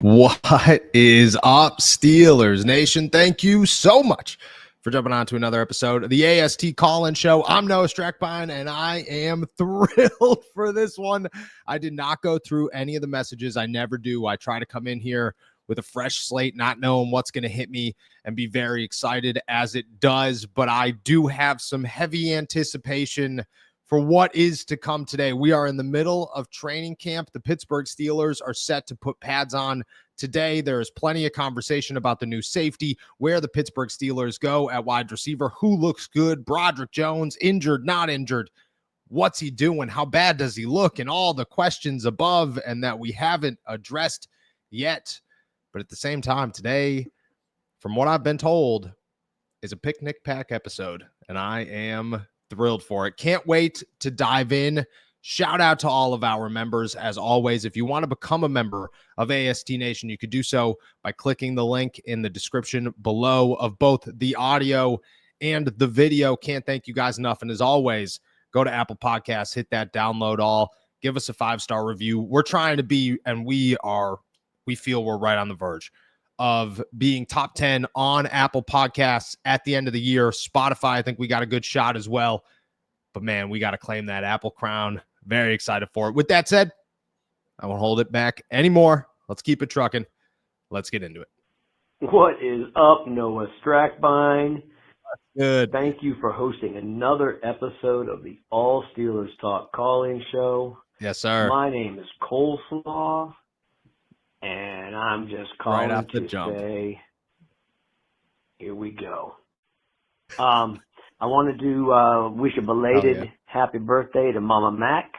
What is up, Steelers Nation? Thank you so much for jumping on to another episode of the AST Call-In Show. I'm Noah Strackbine, and I am thrilled for this one. I did not go through any of the messages. I never do. I try to come in here with a fresh slate, not knowing what's going to hit me, and be very excited as it does. But I do have some heavy anticipation for what is to come today. We are in the middle of training camp. The Pittsburgh Steelers are set to put pads on today. There is plenty of conversation about the new safety, where the Pittsburgh Steelers go at wide receiver, who looks good, Broderick Jones, injured, not injured, what's he doing, how bad does he look, and all the questions above and that we haven't addressed yet. But at the same time, today, from what I've been told, is a picnic pack episode, and I am thrilled for it. Can't wait to dive in. Shout out to all of our members. As always, if you want to become a member of AST Nation, you could do so by clicking the link in the description below of both the audio and the video. Can't thank you guys enough. And as always, go to Apple Podcasts, hit that download all, give us a 5-star review. We're trying to be, and we feel we're right on the verge of being top 10 on Apple Podcasts at the end of the year. Spotify, I think we got a good shot as well. But, man, we got to claim that Apple crown. Very excited for it. With that said, I won't hold it back anymore. Let's keep it trucking. Let's get into it. What is up, Noah Strackbine? Good. Thank you for hosting another episode of the All Steelers Talk Call-In Show. Yes, sir. My name is Coleslaw, and I'm just calling Right off the to jump. say, here we go. I wanted to wish a belated happy birthday to Mama Mac.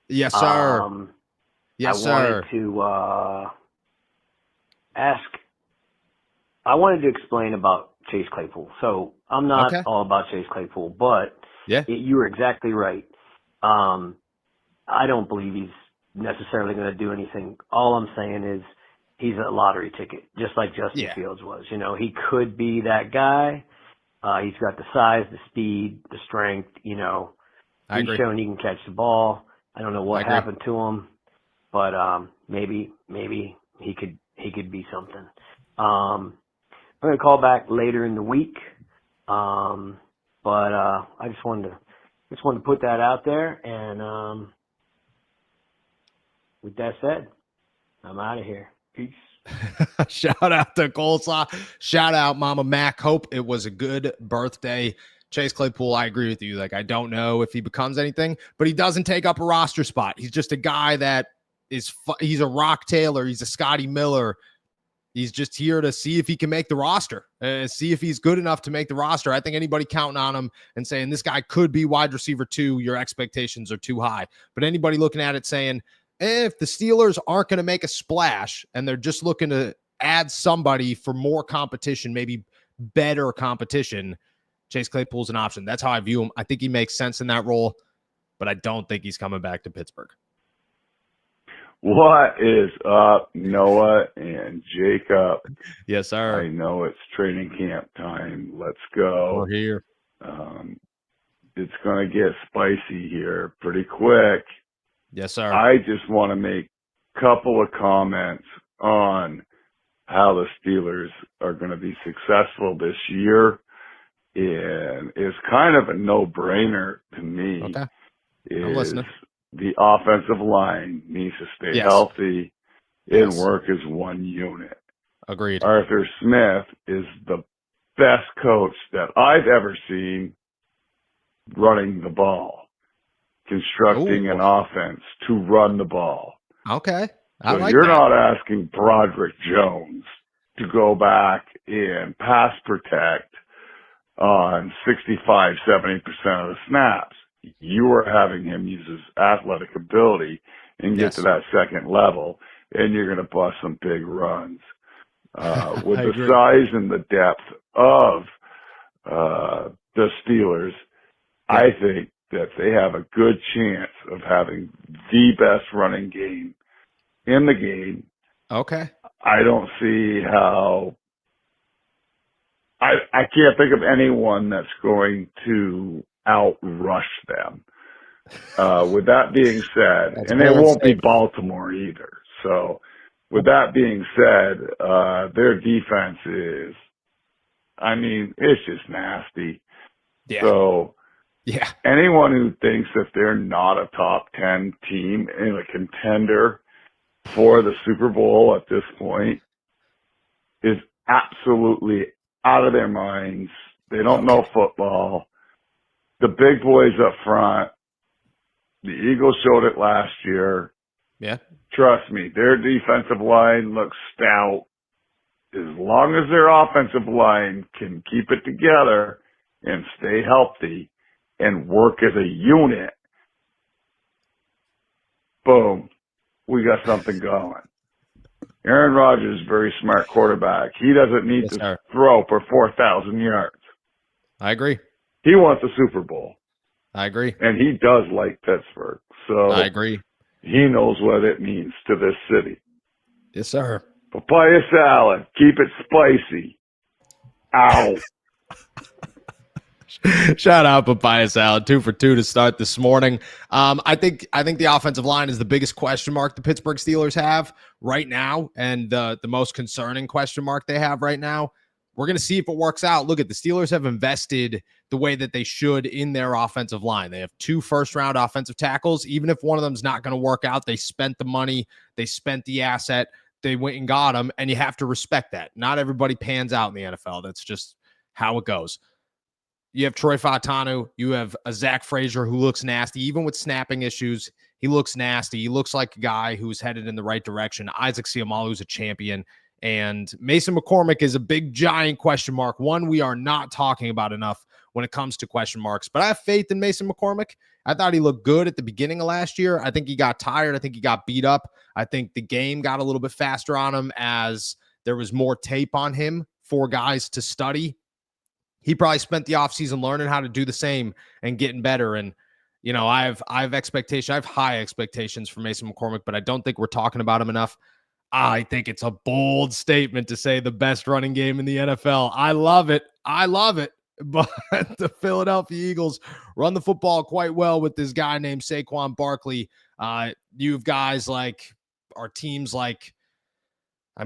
Yes, sir. Yes, I sir. I wanted to explain about Chase Claypool. So I'm not all about Chase Claypool, but you were exactly right. I don't believe he's necessarily going to do anything. All I'm saying is he's a lottery ticket, just like Justin Fields was. You know, he could be that guy. He's got the size, the speed, the strength, you know. He's shown he can catch the ball. I don't know what happened to him, but maybe he could be something. I'm going to call back later in the week, but I just wanted to put that out there. And with that said, I'm out of here. Peace. Shout out to Coleslaw. Shout out Mama Mac. Hope it was a good birthday. Chase Claypool, I agree with you. Like, I don't know if he becomes anything, but he doesn't take up a roster spot. He's just a guy that he's a Rock Taylor. He's a Scotty Miller. He's just here to see if he can make the roster, see if he's good enough to make the roster. I think anybody counting on him and saying this guy could be wide receiver 2, your expectations are too high. But anybody looking at it saying, if the Steelers aren't going to make a splash and they're just looking to add somebody for more competition, maybe better competition, Chase Claypool's an option. That's how I view him. I think he makes sense in that role, but I don't think he's coming back to Pittsburgh. What is up, Noah and Jacob? Yes, sir. I know it's training camp time. Let's go. We're here. It's going to get spicy here pretty quick. Yes, sir. I just want to make a couple of comments on how the Steelers are going to be successful this year. And it's kind of a no-brainer to me. Okay. I'm listening. The offensive line needs to stay healthy and work as one unit. Agreed. Arthur Smith is the best coach that I've ever seen running the ball, constructing an offense to run the ball. Okay. So you're not asking Broderick Jones to go back and pass protect on 65, 70% of the snaps. You are having him use his athletic ability and get to that second level, and you're going to bust some big runs. With the size and the depth of the Steelers, I think that they have a good chance of having the best running game in the game. Okay. I don't see how I can't think of anyone that's going to outrush them. With that being said, and it won't be Baltimore either. So with that being said, their defense is, it's just nasty. Yeah. So, yeah, anyone who thinks that they're not a top 10 team and a contender for the Super Bowl at this point is absolutely out of their minds. They don't know football. The big boys up front, the Eagles showed it last year. Yeah. Trust me, their defensive line looks stout. As long as their offensive line can keep it together and stay healthy and work as a unit, boom, we got something going. Aaron Rodgers is a very smart quarterback. He doesn't need to throw for 4,000 yards. I agree. He wants a Super Bowl. I agree. And he does like Pittsburgh. So I agree. He knows what it means to this city. Yes, sir. Papaya salad. Keep it spicy. Ow. Shout out Papaya Salad, 2 for 2 to start this morning. I think the offensive line is the biggest question mark the Pittsburgh Steelers have right now, and the most concerning question mark they have right now. We're going to see if it works out. Look, at the Steelers have invested the way that they should in their offensive line. They have 2 first-round offensive tackles. Even if one of them's not going to work out, they spent the money, they spent the asset, they went and got them, and you have to respect that. Not everybody pans out in the NFL. That's just how it goes. You have Troy Fautanu. You have a Zach Frazier who looks nasty. Even with snapping issues, he looks nasty. He looks like a guy who's headed in the right direction. Isaac Seumalo is a champion. And Mason McCormick is a big, giant question mark. One we are not talking about enough when it comes to question marks. But I have faith in Mason McCormick. I thought he looked good at the beginning of last year. I think he got tired. I think he got beat up. I think the game got a little bit faster on him as there was more tape on him for guys to study. He probably spent the offseason learning how to do the same and getting better. And, you know, I have expectation. I have high expectations for Mason McCormick, but I don't think we're talking about him enough. I think it's a bold statement to say the best running game in the NFL. I love it. But the Philadelphia Eagles run the football quite well with this guy named Saquon Barkley. You've guys like our teams like,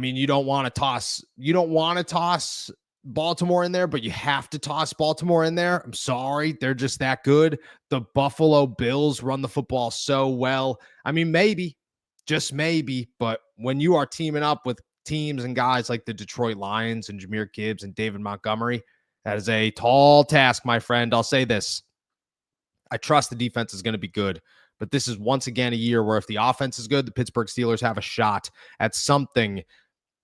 you don't want to toss Baltimore in there, but you have to toss Baltimore in there. I'm sorry. They're just that good. The Buffalo Bills run the football so well. Maybe, just maybe, but when you are teaming up with teams and guys like the Detroit Lions and Jahmyr Gibbs and David Montgomery, that is a tall task, my friend. I'll say this. I trust the defense is going to be good, but this is once again a year where if the offense is good, the Pittsburgh Steelers have a shot at something.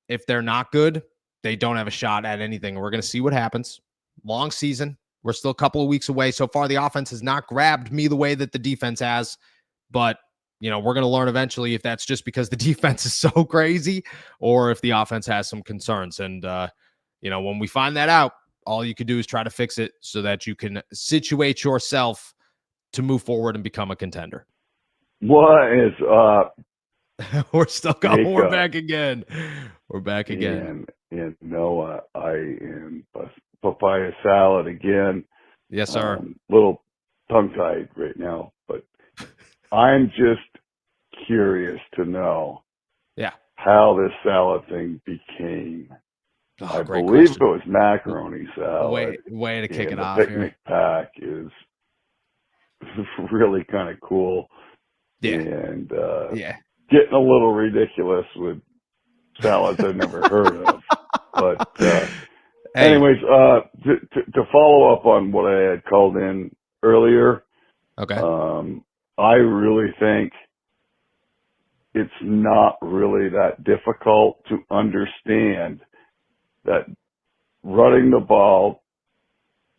If they're not good, they don't have a shot at anything. We're going to see what happens. Long season. We're still a couple of weeks away. So far, the offense has not grabbed me the way that the defense has. But, we're going to learn eventually if that's just because the defense is so crazy or if the offense has some concerns. And, when we find that out, all you can do is try to fix it so that you can situate yourself to move forward and become a contender. What is up? We're still going. We're back again. We're back again. And Noah, I am papaya salad again. Yes, sir. Little tongue-tied right now, but I'm just curious to know how this salad thing became. I believe it was macaroni salad. Way to kick it off here. The picnic pack is really kind of cool. Yeah. And getting a little ridiculous with salads I've never heard of. But anyways, to follow up on what I had called in earlier, okay. I really think it's not really that difficult to understand that running the ball,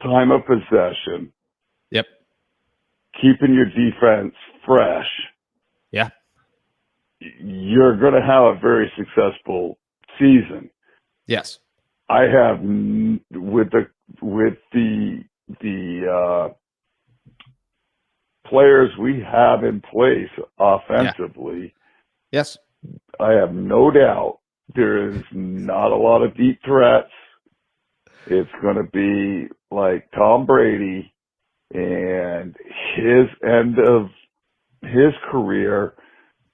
time of possession, yep, keeping your defense fresh, yeah, you're going to have a very successful season. Yes, I have with the players we have in place offensively. Yeah. Yes, I have no doubt there is not a lot of deep threats. It's going to be like Tom Brady and his end of his career,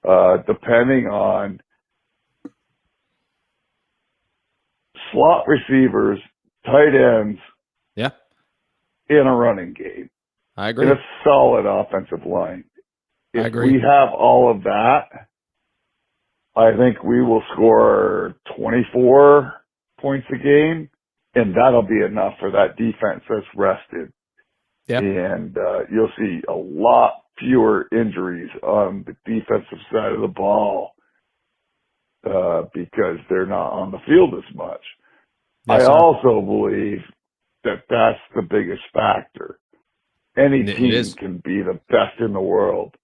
depending on slot receivers, tight ends, yeah, in a running game. I agree. And a solid offensive line. I If agree. we have all of that, I think we will score 24 points a game, and that'll be enough for that defense that's rested. Yep. And you'll see a lot fewer injuries on the defensive side of the ball because they're not on the field as much. Yes, I sir. also believe that that's the biggest factor. Any team can be the best in the world,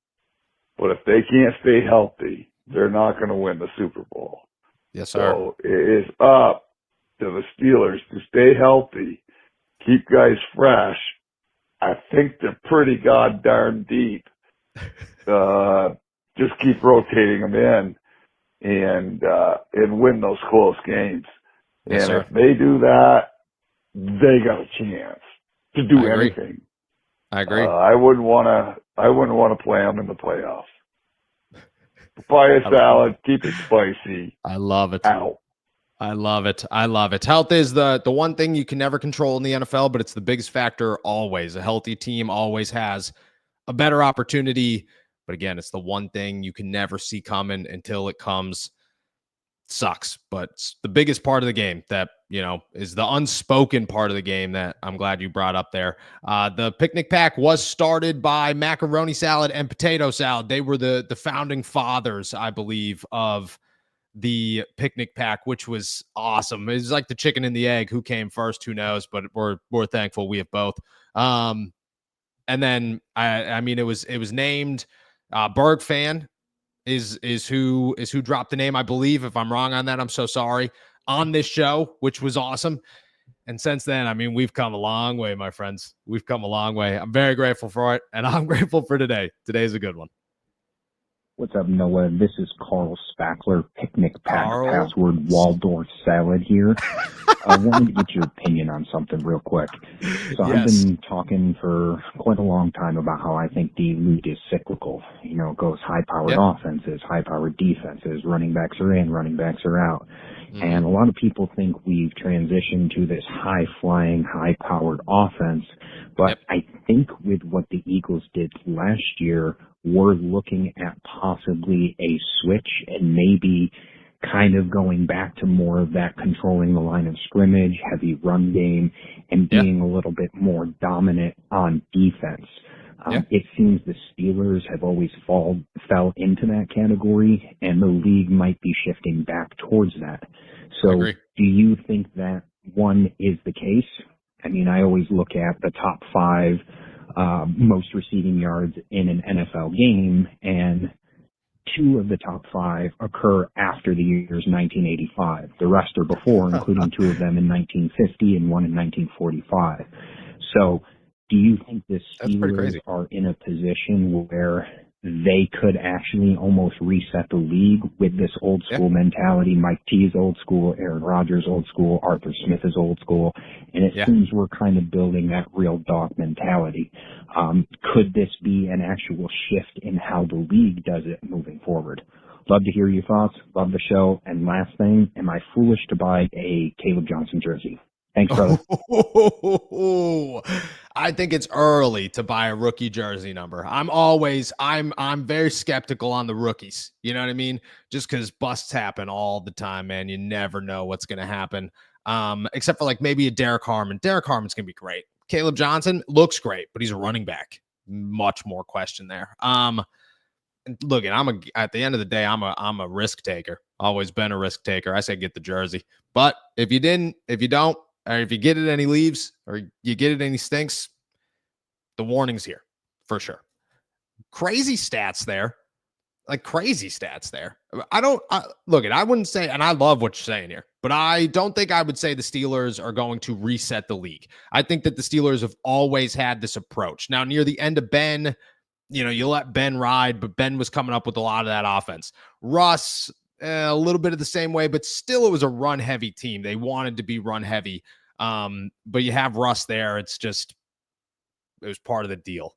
but if they can't stay healthy, they're not going to win the Super Bowl. Yes, sir. So it is up to the Steelers to stay healthy, keep guys fresh. I think they're pretty goddamn deep. Just keep rotating them in and win those close games. Yes, and sir. If they do that, they got a chance to do anything. I agree. I wouldn't want to play them in the playoffs. Buy a salad, keep it spicy. I love it. Out. I love it. I love it. Health is the one thing you can never control in the NFL, but it's the biggest factor always. A healthy team always has a better opportunity. But again, it's the one thing you can never see coming until it comes. Sucks, but it's the biggest part of the game that, is the unspoken part of the game that I'm glad you brought up there. The picnic pack was started by macaroni salad and potato salad. They were the founding fathers, I believe, of the picnic pack, which was awesome. It was like the chicken and the egg. Who came first? Who knows? But we're thankful we have both. And then I mean, it was named Berg Fan is who dropped the name, I believe. If I'm wrong on that, I'm so sorry, on this show, which was awesome. And since then, I mean, we've come a long way, my friends. We've come a long way. I'm very grateful for it, and I'm grateful for today. Today's a good one. What's up, Noah? This is Carl Spackler, Picnic Pack Carl? Password Waldorf Salad here. I wanted to get your opinion on something real quick. So I've been talking for quite a long time about how I think the league is cyclical. It goes high-powered offenses, high-powered defenses, running backs are in, running backs are out. And a lot of people think we've transitioned to this high-flying, high-powered offense. But I think with what the Eagles did last year, we're looking at possibly a switch and maybe kind of going back to more of that controlling the line of scrimmage, heavy run game, and being a little bit more dominant on defense. It seems the Steelers have always fell into that category, and the league might be shifting back towards that. So do you think that one is the case? I mean, I always look at the top 5 most receiving yards in an NFL game, and 2 of the top 5 occur after the years 1985. The rest are before, including 2 of them in 1950 and 1 in 1945. So do you think the Steelers are in a position where they could actually almost reset the league with this old school mentality? Mike T is old school, Aaron Rodgers old school, Arthur Smith is old school, and it seems we're kind of building that real dog mentality. Could this be an actual shift in how the league does it moving forward? Love to hear your thoughts. Love the show. And last thing, am I foolish to buy a Caleb Johnson jersey? Thanks, brother. I think it's early to buy a rookie jersey number. I'm very skeptical on the rookies. You know what I mean? Just because busts happen all the time, man. You never know what's going to happen. Except for like maybe a Derek Harmon. Derek Harmon's going to be great. Caleb Johnson looks great, but he's a running back. Much more question there. Look, at the end of the day, I'm a risk taker. Always been a risk taker. I say get the jersey. But if you don't, or if you get it and he leaves, or you get it and he stinks, the warning's here for sure. Crazy stats there. I wouldn't say, and I love what you're saying here, but I don't think I would say the Steelers are going to reset the league. I think that the Steelers have always had this approach. Now, near the end of Ben, you let Ben ride, but Ben was coming up with a lot of that offense. Russ, a little bit of the same way, but still it was a run-heavy team. They wanted to be run-heavy. But you have Russ there. It was part of the deal.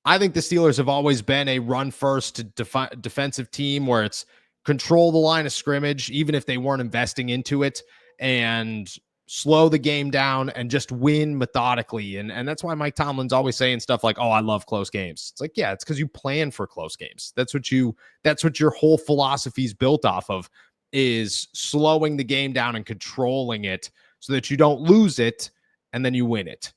I think the Steelers have always been a run-first defensive team where it's control the line of scrimmage, even if they weren't investing into it, and slow the game down and just win methodically. And that's why Mike Tomlin's always saying stuff like, oh, I love close games. It's like, yeah, it's because you plan for close games. That's what your whole philosophy is built off of, is slowing the game down and controlling it so that you don't lose it and then you win it.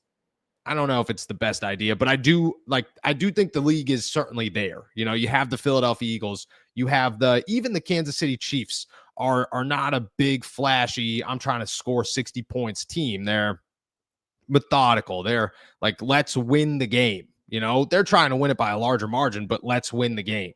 I don't know if it's the best idea, but I do think the league is certainly there. You know, you have the Philadelphia Eagles, you have even the Kansas City Chiefs are not a big flashy, I'm trying to score 60 points team. They're methodical. They're like, let's win the game. You know, they're trying to win it by a larger margin, but let's win the game.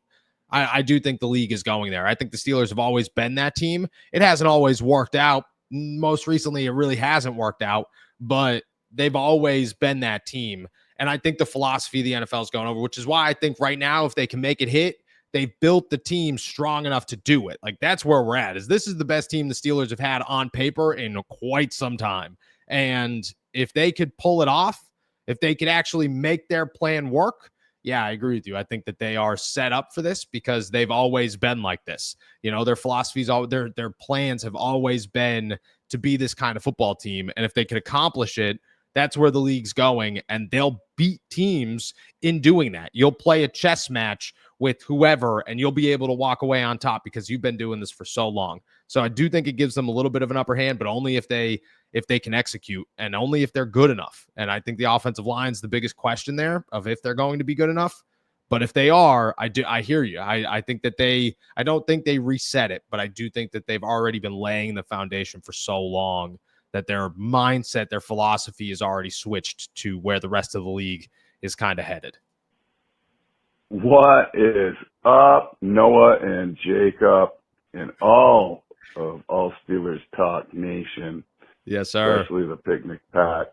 I do think the league is going there. I think the Steelers have always been that team. It hasn't always worked out. Most recently, it really hasn't worked out, but they've always been that team. And I think the philosophy of the NFL is going over, which is why I think right now, if they can make it hit, they've built the team strong enough to do it. Like, that's where we're at, is this is the best team the Steelers have had on paper in quite some time. And if they could pull it off, if they could actually make their plan work, yeah, I agree with you. I think that they are set up for this because they've always been like this. You know, their philosophies, their plans have always been to be this kind of football team. And if they could accomplish it, that's where the league's going, and they'll beat teams in doing that. You'll play a chess match with whoever, and you'll be able to walk away on top because you've been doing this for so long. So I do think it gives them a little bit of an upper hand, but only if they can execute and only if they're good enough. And I think the offensive line is the biggest question there of if they're going to be good enough. But if they are, I hear you. I think that I don't think they reset it, but I do think that they've already been laying the foundation for so long that their mindset, their philosophy is already switched to where the rest of the league is kind of headed. What is up, Noah and Jacob and all of All Steelers Talk Nation? Yes, sir. Especially the picnic pack.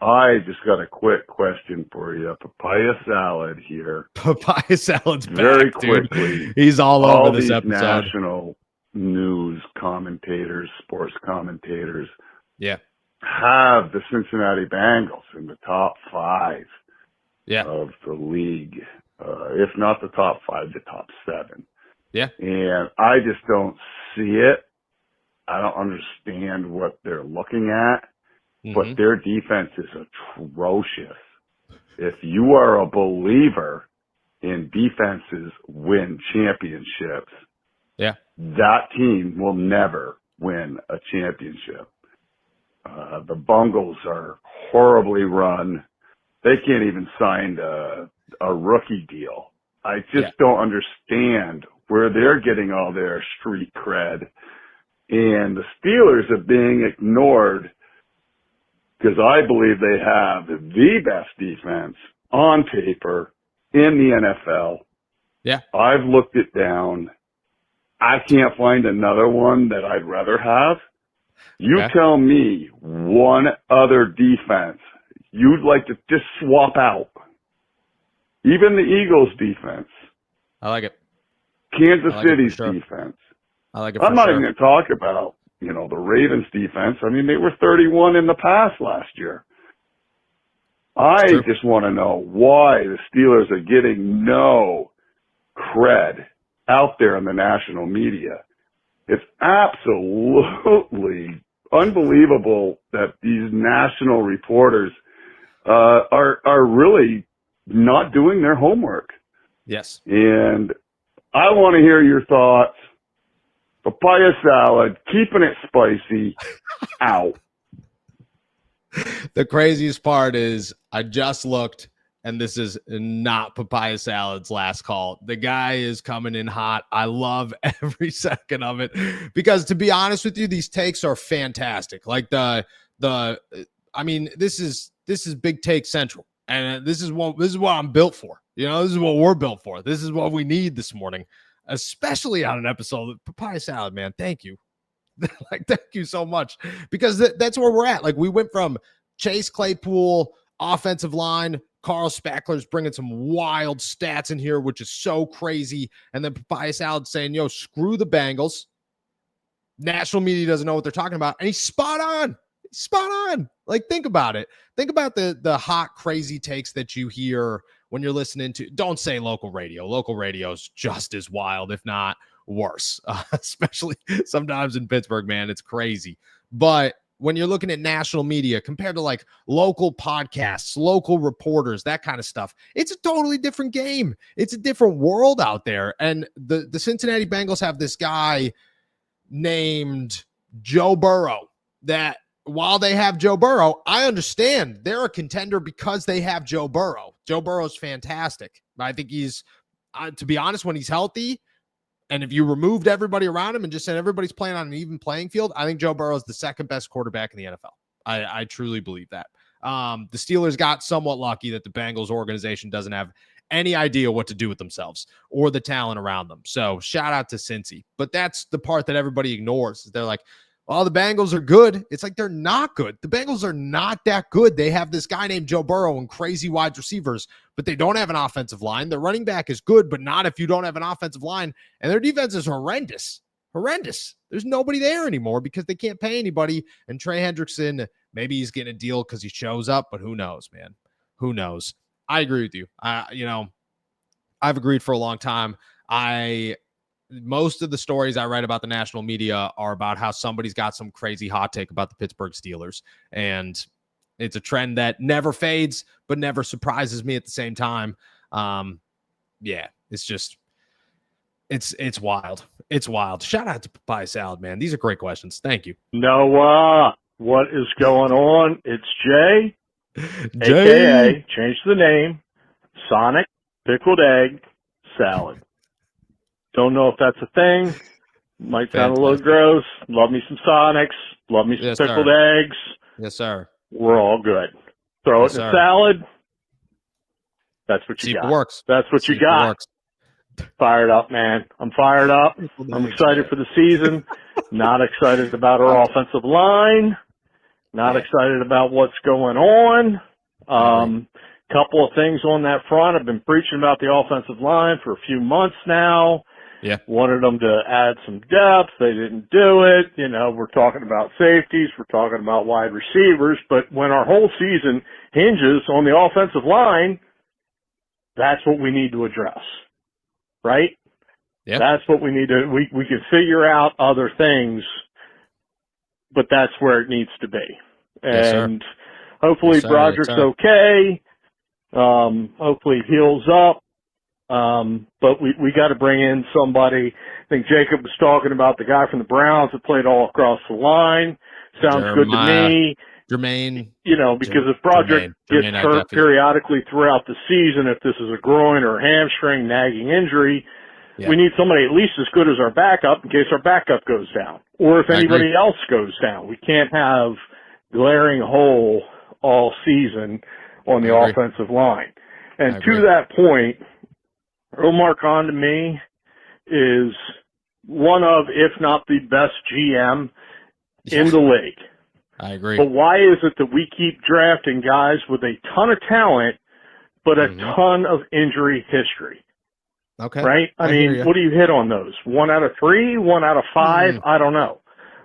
I just got a quick question for you. Papaya salad here. Papaya salad's very back, quickly. Dude. He's all over this episode. National news commentators, sports commentators, have the Cincinnati Bengals in the top 5 of the league. If not the top 5, the top 7. Yeah. And I just don't see it. I don't understand what they're looking at, but their defense is atrocious. If you are a believer in defenses win championships, that team will never win a championship. The Bengals are horribly run. They can't even sign a rookie deal. I just don't understand where they're getting all their street cred. And the Steelers are being ignored because I believe they have the best defense on paper in the NFL. Yeah. I've looked it down. I can't find another one that I'd rather have. You tell me one other defense you'd like to just swap out. Even the Eagles defense. I like it. Kansas City's defense. I like it. I'm not even going to talk about, the Ravens defense. I mean, they were 31 in the past last year. I just want to know why the Steelers are getting no cred out there in the national media. It's absolutely unbelievable that these national reporters are really not doing their homework. Yes. And I want to hear your thoughts. Papaya salad, keeping it spicy, out. The craziest part is I just looked, and this is not Papaya Salad's last call. The guy is coming in hot. I love every second of it because, to be honest with you, these takes are fantastic. Like this is Big Take Central, and this is what I'm built for. This is what we're built for. This is what we need this morning, especially on an episode of Papaya Salad, man. Thank you. Thank you so much, because that's where we're at. Like, we went from Chase Claypool, offensive line, Carl Spackler's bringing some wild stats in here, which is so crazy. And then Papaya Salad saying, screw the Bengals. National media doesn't know what they're talking about. And he's spot on. Spot on. Like, think about it. Think about the hot, crazy takes that you hear when you're listening to, don't say local radio. Local radio is just as wild, if not worse, especially sometimes in Pittsburgh, man. It's crazy. But when you're looking at national media compared to like local podcasts, local reporters, that kind of stuff, it's a totally different game. It's a different world out there. And the Cincinnati Bengals have this guy named Joe Burrow that, while they have Joe Burrow, I understand they're a contender because they have Joe Burrow. Joe Burrow's fantastic. I think he's, to be honest, when he's healthy, and if you removed everybody around him and just said everybody's playing on an even playing field, I think Joe Burrow is the second best quarterback in the NFL. I truly believe that. The Steelers got somewhat lucky that the Bengals organization doesn't have any idea what to do with themselves or the talent around them. So shout out to Cincy. But that's the part that everybody ignores. They're like, well, the Bengals are good. It's like they're not good. The Bengals are not that good. They have this guy named Joe Burrow and crazy wide receivers, but they don't have an offensive line. Their running back is good, but not if you don't have an offensive line. And their defense is horrendous. Horrendous. There's nobody there anymore because they can't pay anybody. And Trey Hendrickson, maybe he's getting a deal because he shows up, but who knows, man? Who knows? I agree with you. I've agreed for a long time. Most of the stories I write about the national media are about how somebody's got some crazy hot take about the Pittsburgh Steelers. And it's a trend that never fades, but never surprises me at the same time. It's just, it's wild. It's wild. Shout out to Papaya Salad, man. These are great questions. Thank you. Noah, what is going on? It's Jay, AKA, change the name, Sonic Pickled Egg Salad. Don't know if that's a thing. Might sound a little gross. Love me some Sonics. Love me some pickled eggs. Yes, sir. We're all good. Throw it in a salad. That's what you got. It works. That's what you got. Fired up, man. I'm fired up. I'm excited for the season. Not excited about our offensive line. Not excited about what's going on. Couple of things on that front. I've been preaching about the offensive line for a few months now. Yeah. Wanted them to add some depth. They didn't do it. We're talking about safeties. We're talking about wide receivers. But when our whole season hinges on the offensive line, that's what we need to address. Right? Yeah. That's what we need to, we can figure out other things, but that's where it needs to be. And hopefully Broderick's okay. Hopefully he heals up. But we got to bring in somebody. I think Jacob was talking about the guy from the Browns that played all across the line. Sounds good to me. Jermaine. Because if Broderick gets hurt periodically throughout the season, if this is a groin or a hamstring nagging injury, we need somebody at least as good as our backup in case our backup goes down. Or if anybody else goes down. We can't have glaring hole all season on the offensive line. And to that point, Omar Khan to me is one of, if not the best GM in the league. I agree. But why is it that we keep drafting guys with a ton of talent, but a ton of injury history? Okay. Right? I mean, what do you hit on those? 1 out of 3? 1 out of 5? I don't know.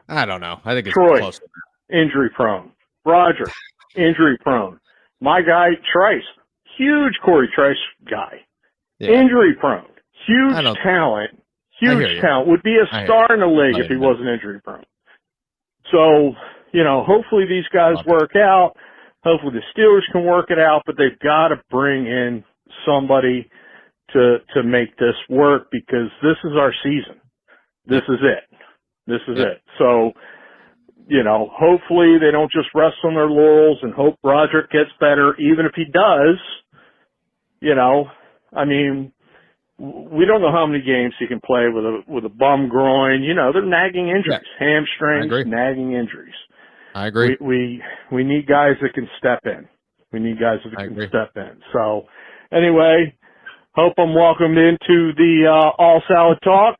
I think it's Troy, close to that. Injury prone. Roger, injury prone. My guy, Trice, huge Corey Trice guy. Yeah. Injury prone. Huge talent. Huge talent. Would be a star in the league if he wasn't injury prone. So, hopefully these guys work out. Hopefully the Steelers can work it out, but they've got to bring in somebody to make this work because this is our season. This is it. This is it. So, hopefully they don't just rest on their laurels and hope Broderick gets better. Even if he does, I mean, we don't know how many games he can play with a bum groin. They're nagging injuries, hamstrings, nagging injuries. I agree. We need guys that can step in. We need guys that can step in. So, anyway, hope I'm welcomed into the All Salad Talk.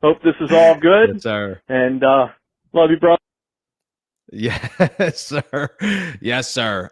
Hope this is all good. Yes, sir. And love you, bro. Yes, sir. Yes, sir.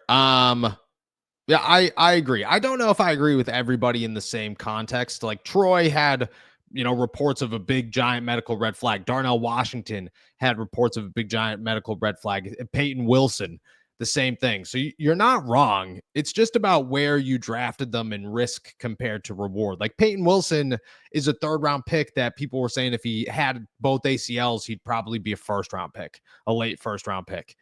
Yeah, I agree. I don't know if I agree with everybody in the same context. Like Troy had, reports of a big giant medical red flag. Darnell Washington had reports of a big giant medical red flag. Peyton Wilson the same thing. So you're not wrong. It's just about where you drafted them and risk compared to reward. Like Peyton Wilson is a 3rd-round pick that people were saying if he had both ACLs, he'd probably be a 1st-round pick, a late 1st-round pick.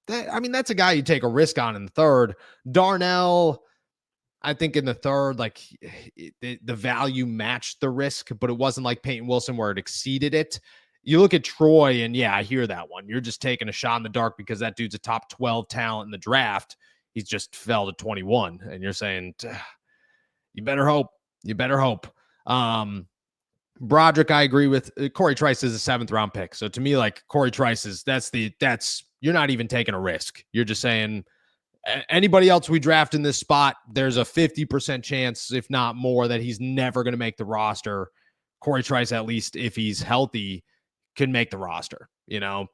That's a guy you take a risk on in the 3rd. Darnell, I think in the 3rd, like the value matched the risk, but it wasn't like Peyton Wilson where it exceeded it. You look at Troy, and yeah, I hear that one. You're just taking a shot in the dark because that dude's a top 12 talent in the draft. He's just fell to 21, and you're saying, you better hope. You better hope. Broderick, I agree with. Corey Trice is a 7th-round pick. So to me, like Corey Trice is, you're not even taking a risk. You're just saying anybody else we draft in this spot, there's a 50% chance, if not more, that he's never going to make the roster. Corey Trice, at least if he's healthy, can make the roster,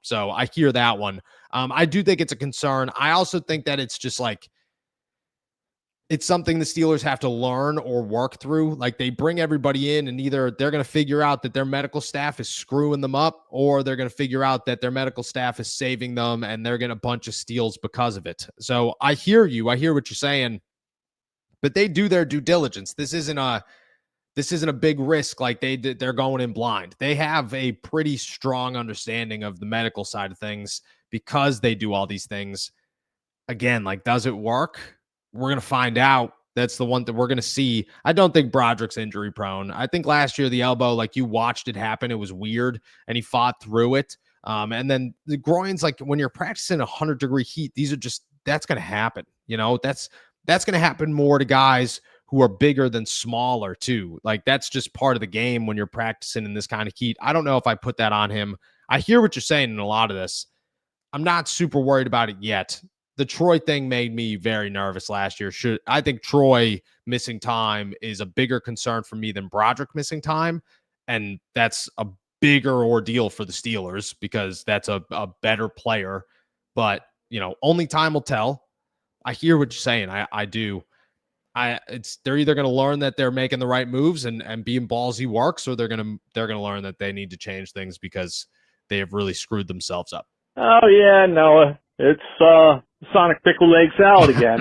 So I hear that one. I do think it's a concern. I also think that it's just like, it's something the Steelers have to learn or work through. Like they bring everybody in and either they're going to figure out that their medical staff is screwing them up, or they're going to figure out that their medical staff is saving them and they're getting a bunch of steals because of it. So I hear you. I hear what you're saying, but they do their due diligence. This isn't a big risk. Like they're going in blind. They have a pretty strong understanding of the medical side of things because they do all these things. Again, like, does it work? We're going to find out. That's the one that we're going to see. I don't think Broderick's injury prone. I think last year the elbow, like you watched it happen, it was weird, and he fought through it. And then the groins, like when you're practicing 100-degree heat, that's going to happen. That's going to happen more to guys who are bigger than smaller too. Like that's just part of the game when you're practicing in this kind of heat. I don't know if I put that on him. I hear what you're saying in a lot of this. I'm not super worried about it yet. The Troy thing made me very nervous last year. I think Troy missing time is a bigger concern for me than Broderick missing time. And that's a bigger ordeal for the Steelers because that's a better player. But, only time will tell. I hear what you're saying. I do. They're either going to learn that they're making the right moves and being ballsy works, or they're going to learn that they need to change things because they have really screwed themselves up. Oh yeah, Noah. It's Sonic pickled egg salad again.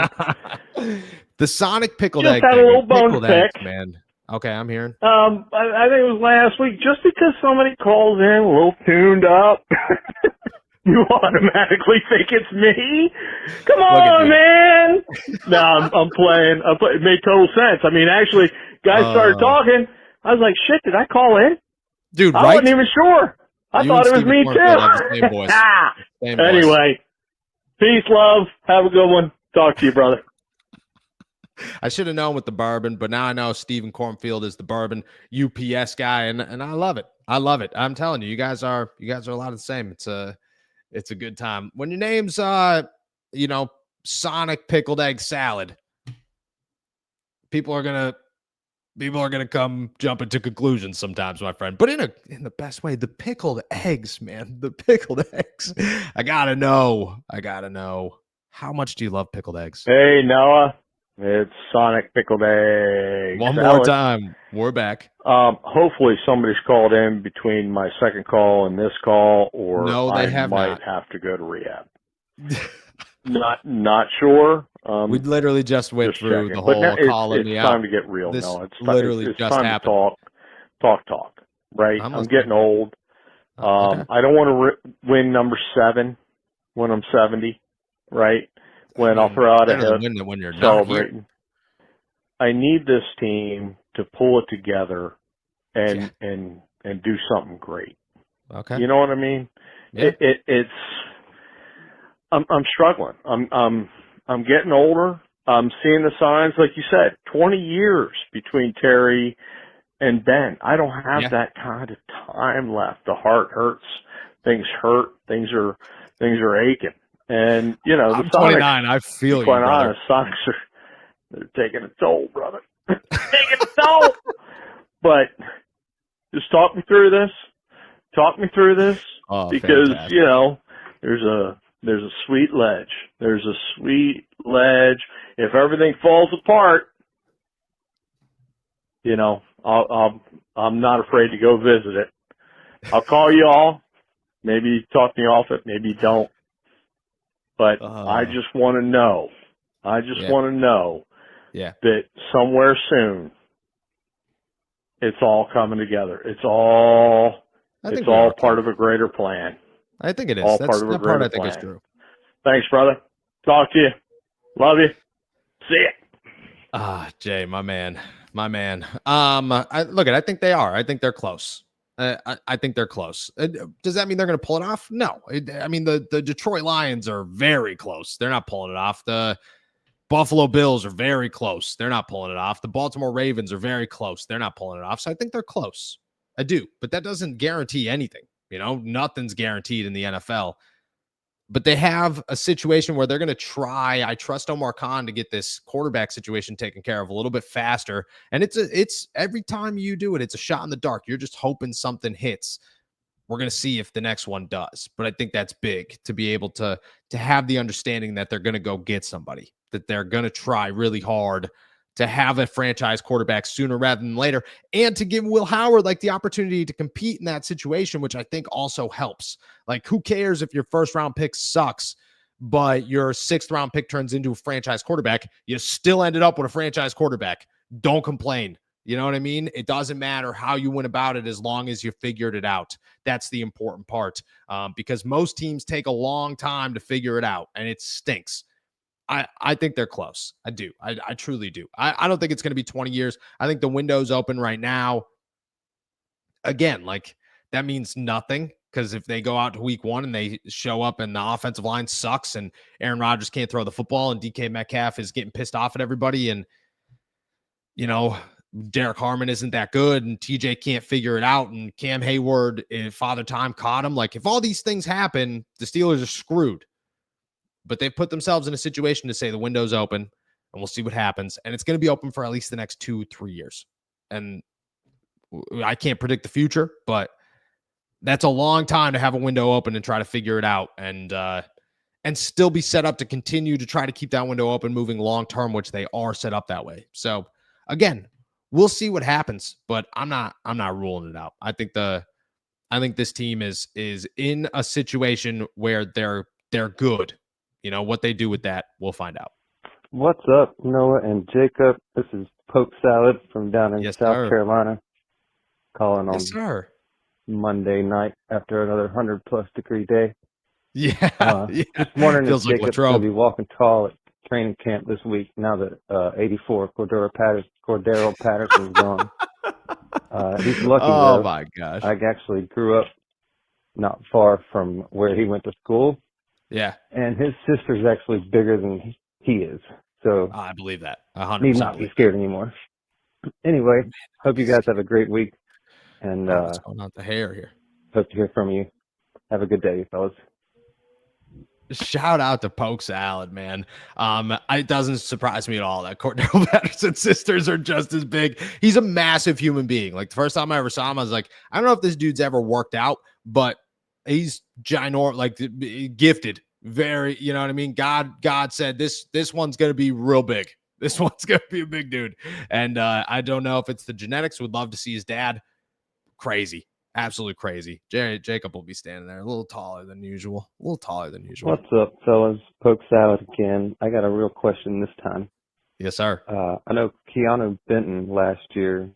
The Sonic pickled just egg. Just had a little bone to pick, man. Okay, I'm hearing. I think it was last week. Just because somebody calls in a little tuned up, you automatically think it's me. Come on, man. No, I'm playing. It made total sense. I mean, actually, guys started talking. I was like, shit, did I call in? Dude, I wasn't even sure. I thought it was me too. Anyway, peace, love. Have a good one. Talk to you, brother. I should have known with the bourbon, but now I know Stephen Cornfield is the bourbon UPS guy, and I love it. I love it. I'm telling you, you guys are a lot of the same. It's a good time. When your name's Sonic pickled egg salad, people are gonna come jumping to conclusions sometimes, my friend. But in the best way. The pickled eggs, man. The pickled eggs. I gotta know. How much do you love pickled eggs? Hey, Noah. It's Sonic pickled egg One salad. more time. We're back. Hopefully somebody's called in between my second call and this call, or no, they might have to go to rehab. Not sure. We literally just went through the whole calling me out. It's time to get real. This no, it's literally it's just time happened. To talk. Right? I'm getting old. Okay. I don't want to win number 7 when I'm 70. Right? When I'll throw out a hit when you're celebrating. I need this team to pull it together and do something great. Okay. You know what I mean? Yeah. It's I'm struggling. I'm getting older. I'm seeing the signs, like you said, 20 years between Terry and Ben. I don't have that kind of time left. The heart hurts. Things hurt. Things are aching. And the I'm Sonics, 29. I feel you, quite brother. honest, Sonics they're taking a toll, brother. Taking a toll. But just talk me through this. Because fantastic. there's a sweet ledge. There's a sweet ledge. If everything falls apart, I'm not afraid to go visit it. I'll call you all. Maybe talk me off it. Maybe don't. But I just want to know. I just want to know that somewhere soon it's all coming together. It's all part of a greater plan. I think it is. All That's part of a greater I think plan. is true. Thanks, brother. Talk to you. Love you. See ya. Jay, my man. I think they are. I think they're close. I think they're close. Does that mean they're going to pull it off? No. I mean, the Detroit Lions are very close. They're not pulling it off. The Buffalo Bills are very close. They're not pulling it off. The Baltimore Ravens are very close. They're not pulling it off. So I think they're close. I do. But that doesn't guarantee anything. Nothing's guaranteed in the NFL. But they have a situation where they're going to try. I trust Omar Khan to get this quarterback situation taken care of a little bit faster. And it's every time you do it, it's a shot in the dark. You're just hoping something hits. We're going to see if the next one does. But I think that's big to be able to have the understanding that they're going to go get somebody, that they're going to try really hard to have a franchise quarterback sooner rather than later, and to give Will Howard the opportunity to compete in that situation, which I think also helps. Who cares if your first round pick sucks, but your 6th round pick turns into a franchise quarterback? You still ended up with a franchise quarterback. Don't complain. You know what I mean? It doesn't matter how you went about it as long as you figured it out. That's the important part, because most teams take a long time to figure it out, and it stinks. I think they're close. I do. I truly do. I don't think it's going to be 20 years. I think the window's open right now. Again, that means nothing, because if they go out to week 1 and they show up and the offensive line sucks and Aaron Rodgers can't throw the football and DK Metcalf is getting pissed off at everybody and, Derek Harmon isn't that good and TJ can't figure it out and Cam Hayward, Father Time caught him. If all these things happen, the Steelers are screwed. But they've put themselves in a situation to say the window's open and we'll see what happens. And it's going to be open for at least the next 2-3 years. And I can't predict the future, but that's a long time to have a window open and try to figure it out and still be set up to continue to try to keep that window open moving long-term, which they are set up that way. So again, we'll see what happens, but I'm not ruling it out. I think this team is in a situation where they're good. What they do with that, we'll find out. What's up, Noah and Jacob? This is Poke Salad from down in South Carolina, calling on Monday night after another 100+ degree day. Yeah. Just wondering if Jacob's going to be walking tall at training camp this week now that 84 Cordero Patterson's gone. He's lucky, though. Oh, my gosh. I actually grew up not far from where he went to school. Yeah. And his sister's actually bigger than he is. So I believe that. 100%. Need not be scared anymore. Anyway, hope you guys have a great week. And what's going on with the hair here? Hope to hear from you. Have a good day, fellas. Shout out to Poke Salad, man. It doesn't surprise me at all that Cordero Patterson's sisters are just as big. He's a massive human being. The first time I ever saw him, I was like, I don't know if this dude's ever worked out, but he's ginormous, gifted. Very, you know what I mean? God said this one's going to be real big. This one's going to be a big dude. And I don't know if it's the genetics. Would love to see his dad. Crazy. Absolutely crazy. Jacob will be standing there a little taller than usual. What's up, fellas? Poke Salad again. I got a real question this time. Yes, sir. I know Keanu Benton last year.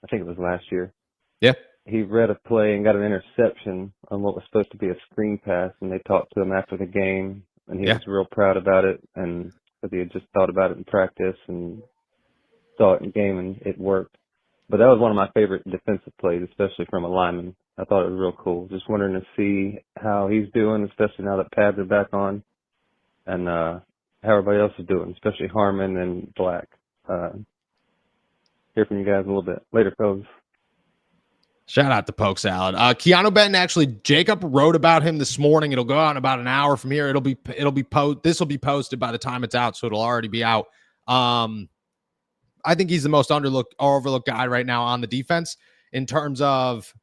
I think it was last year. Yeah. He read a play and got an interception on what was supposed to be a screen pass, and they talked to him after the game, and he was real proud about it, and because he had just thought about it in practice and saw it in game, and it worked. But that was one of my favorite defensive plays, especially from a lineman. I thought it was real cool. Just wondering to see how he's doing, especially now that pads are back on, and how everybody else is doing, especially Harmon and Black. Hear from you guys in a little bit. Later, fellas. Shout out to Poke Salad. Keanu Benton, actually, Jacob wrote about him this morning. It'll go out in about an hour from here. This will be posted by the time it's out, so it'll already be out. I think he's the most overlooked guy right now on the defense in terms of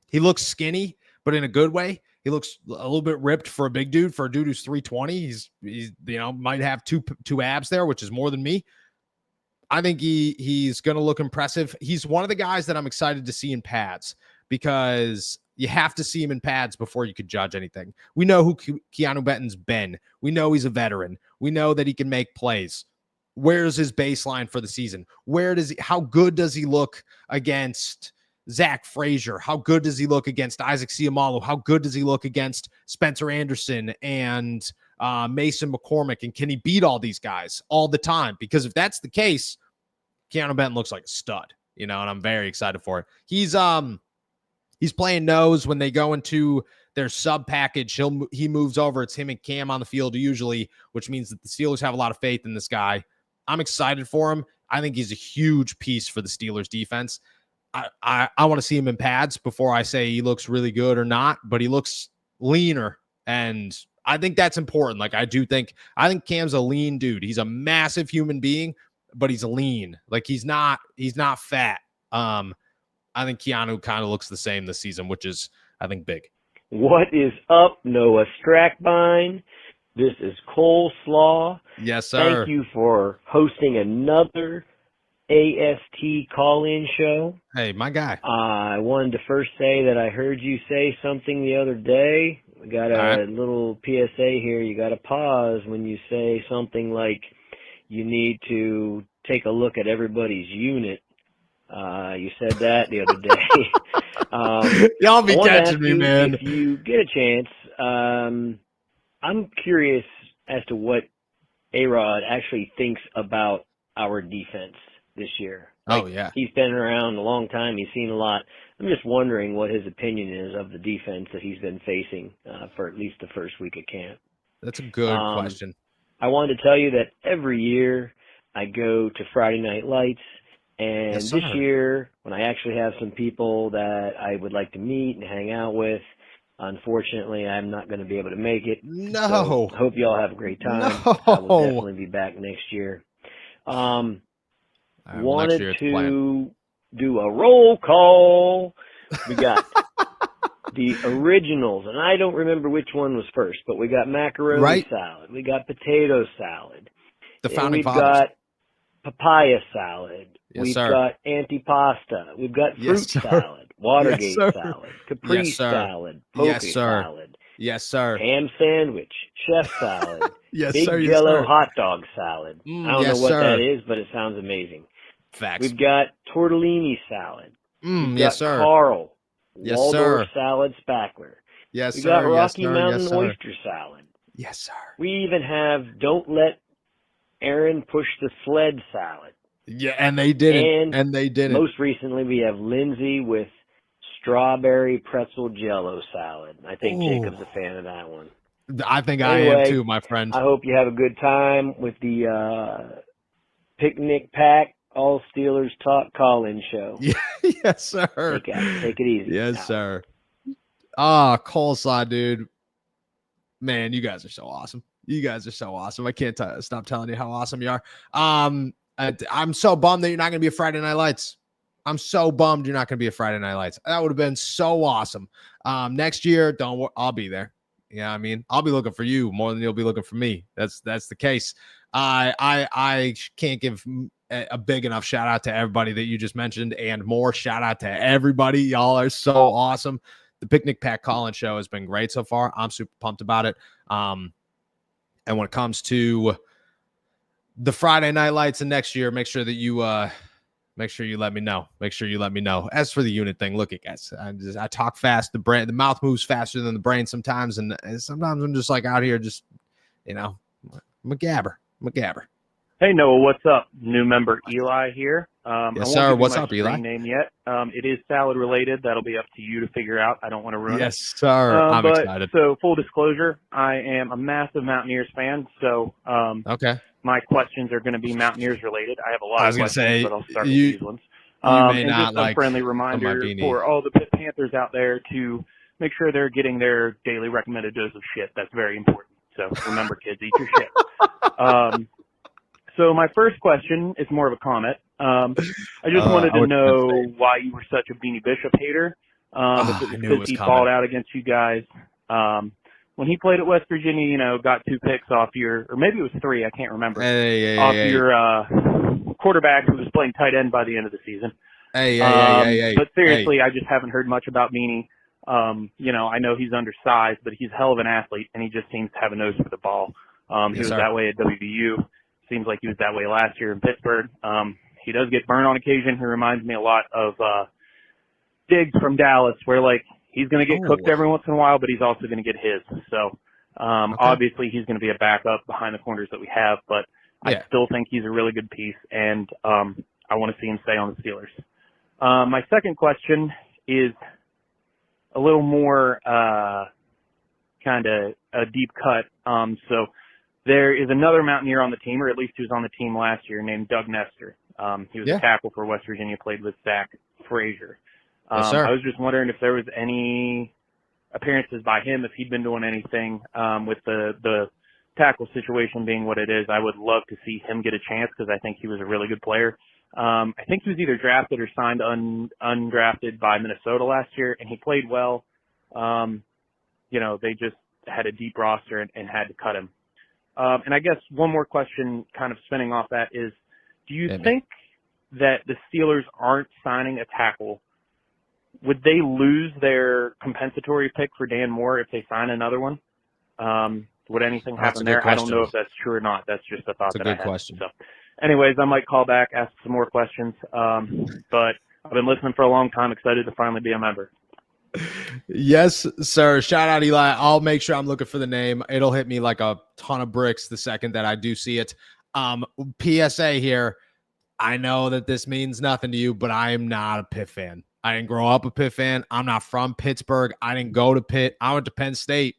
he looks skinny, but in a good way. He looks a little bit ripped for a big dude, for a dude who's 320. He's might have two abs there, which is more than me. I think he's going to look impressive. He's one of the guys that I'm excited to see in pads because, You have to see him in pads before you could judge anything. We know who Keanu Benton's been. We know he's a veteran. We know that he can make plays. Where's his baseline for the season? How good does he look against Zach Frazier? How good does he look against Isaac Seumalo? How good does he look against Spencer Anderson and Mason McCormick? And can he beat all these guys all the time? Because if that's the case, Keanu Benton looks like a stud, and I'm very excited for it. He's playing nose when they go into their sub package. He moves over. It's him and Cam on the field usually, which means that the Steelers have a lot of faith in this guy. I'm excited for him. I think he's a huge piece for the Steelers defense. I want to see him in pads before I say he looks really good or not, but he looks leaner, and I think that's important. Like I think Cam's a lean dude. He's a massive human being, but he's lean. Like he's not fat. I think Keanu kind of looks the same this season, which is, I think, big. What is up, Noah Strackbine? This is Coleslaw. Yes, sir. Thank you for hosting another AST call-in show. Hey, my guy. I wanted to first say that I heard you say something the other day. We got a little PSA here. You got to pause when you say something like you need to take a look at everybody's unit. You said that the other day. Y'all be catching me, man. If you get a chance, I'm curious as to what A-Rod actually thinks about our defense this year. Yeah. He's been around a long time. He's seen a lot. I'm just wondering what his opinion is of the defense that he's been facing for at least the first week of camp. That's a good question. I wanted to tell you that every year I go to Friday Night Lights, and this year, when I actually have some people that I would like to meet and hang out with, unfortunately, I'm not going to be able to make it. No. So hope you all have a great time. No. I will definitely be back next year. Wanted to do a roll call. We got the originals, and I don't remember which one was first, but we got macaroni salad. We got potato salad. The founding fathers. We've got papaya salad. Yes, We've sir. got antipasta. We've got fruit salad, Watergate salad, Capri salad, poke salad. Yes, sir. Ham sandwich, chef salad, yes, big sir. Jello hot dog salad. I don't know what that is, but it sounds amazing. Facts. We've got tortellini salad. We've got sir. Carl. Yes, Waldorf sir. salad spackler. Yes, we sir. got Rocky yes, Mountain yes, oyster salad. Yes, sir. We even have Don't Let Aaron Push the Sled salad. Yeah, and they didn't. And they didn't. Most recently, we have Lindsay with strawberry pretzel jello salad. I think Jacob's a fan of that one. I think I am too, my friend. I hope you have a good time with the Picnic Pack All Steelers Talk call-in show. Yes, sir. Take it easy. Yes, sir. Coleslaw, dude. Man, you guys are so awesome. You guys are so awesome. I can't stop telling you how awesome you are. I'm so bummed that you're not going to be a Friday Night Lights. I'm so bummed you're not going to be a Friday Night Lights. That would have been so awesome. Next year, I'll be there. Yeah, I mean, I'll be looking for you more than you'll be looking for me. That's the case. I can't give a big enough shout out to everybody that you just mentioned, and more shout out to everybody. Y'all are so awesome. The Picnic Pack Call-in show has been great so far. I'm super pumped about it. And when it comes to the Friday Night Lights and next year, make sure you let me know. Make sure you let me know. As for the unit thing, look at guys. I talk fast. The mouth moves faster than the brain sometimes, and sometimes I'm just like out here, just I'm a gabber. Hey Noah, what's up? New member Eli here. Yes, sir. What's up, Eli? Name yet? It is salad related. That'll be up to you to figure out. I don't want to ruin it. Yes, sir. I'm excited. So full disclosure, I am a massive Mountaineers fan. So my questions are going to be Mountaineers related. I have a lot of questions, but I'll start with these ones. And just a friendly reminder for all the Pitt Panthers out there to make sure they're getting their daily recommended dose of shit. That's very important. So remember, kids, eat your shit. So my first question is more of a comment. I just wanted to know why you were such a Beanie Bishop hater. If it was because he balled out against you guys. When he played at West Virginia, got 2 picks off or maybe it was 3, I can't remember, your quarterback who was playing tight end by the end of the season. But seriously, I just haven't heard much about Beanie. I know he's undersized, but he's a hell of an athlete, and he just seems to have a nose for the ball. He was that way at WVU. Seems like he was that way last year in Pittsburgh. He does get burned on occasion. He reminds me a lot of Diggs from Dallas, where, like, he's going to get cooked every once in a while, but he's also going to get his. So, obviously he's going to be a backup behind the corners that we have, but I still think he's a really good piece, and I want to see him stay on the Steelers. My second question is a little more kind of a deep cut. So there is another Mountaineer on the team, or at least he was on the team last year, named Doug Nestor. He was a tackle for West Virginia, played with Zach Frazier. Yes, I was just wondering if there was any appearances by him, if he'd been doing anything with the tackle situation being what it is. I would love to see him get a chance because I think he was a really good player. I think he was either drafted or signed undrafted by Minnesota last year, and he played well. They just had a deep roster and had to cut him. And I guess one more question kind of spinning off that is, do you think that the Steelers aren't signing a tackle? Would they lose their compensatory pick for Dan Moore if they sign another one? Would anything happen there? I don't know if that's true or not. That's just a thought that I had. That's a good question. So, anyways, I might call back, ask some more questions. But I've been listening for a long time, excited to finally be a member. Yes, sir. Shout out, Eli. I'll make sure I'm looking for the name. It'll hit me like a ton of bricks the second that I do see it. PSA here. I know that this means nothing to you, but I am not a Pitt fan. I didn't grow up a Pitt fan. I'm not from Pittsburgh. I didn't go to Pitt. I went to Penn State.